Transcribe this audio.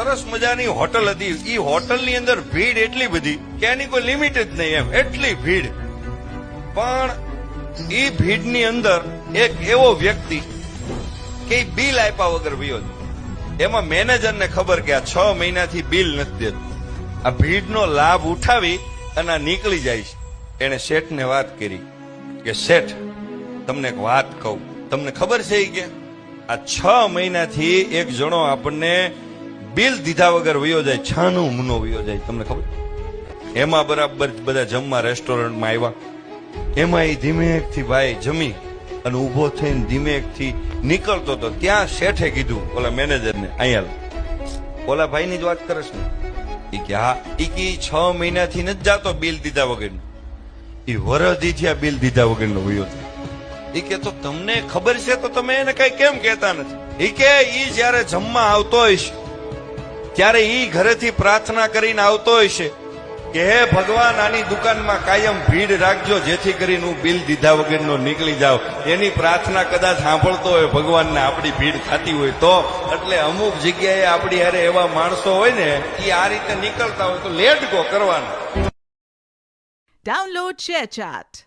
સરસ મજાની હોટલ હતી. ઈ હોટલની અંદર ભીડ એટલી બધી કે એની કોઈ લિમિટ જ નહીં, એમ એટલી ભીડ. પણ ઈ ભીડની અંદર એક એવો વ્યક્તિ કે ઈ બિલ આપ્યા વગર વયો જાય. એમાં મેનેજરને ખબર કે આ 6 મહિનાથી બિલ નથી દેતું. આ ભીડનો લાભ ઉઠાવી અને આ નીકળી જાય છે. એને શેઠને વાત કરી કે શેઠ, તમને એક વાત કહું, તમને ખબર છે કે આ 6 મહિનાથી એક જણો આપણને બિલ દીધા વગર વયો જાય, છાનો મુનો વયો જાય, તમને ખબર? એમાં બરાબર બધા જમવા રેસ્ટોરન્ટમાં આવ્યા. એમાં એ ધીમેકથી ભાઈ જમી અને ઉભો થઈને ધીમેકથી નીકળતો હતો. ત્યાં શેઠે કીધું ઓલા મેનેજરને, અહીંયા ઓલા ભાઈની જ વાત કરે છે ને? એ કે હા. એ કે 6 મહિનાથી નથી જાતો બિલ દીધા વગરનો. એ વરદીથી આ બિલ દીધા વગરનો વયો થાય. એ કે તો તમને ખબર છે તો તમે એને કઈ કેમ કહેતા નથી? એ કે ઈ જયારે જમવા આવતો હશે ત્યારે ઈ ઘરેથી પ્રાર્થના કરીને આવતો હશે કે હે ભગવાન, આની દુકાનમાં કાયમ ભીડ રાખજો જેથી કરીને હું બિલ દીધા વગરનો નીકળી જાઉં. એની પ્રાર્થના કદાચ સાંભળતો હોય ભગવાનને, આપણી ભીડ થતી હોય તો. એટલે અમુક જગ્યાએ આપણી હારે એવા માણસો હોય ને, એ આ રીતે નીકળતા હોય તો લેટ ગો કરવાનું. Download ShareChat.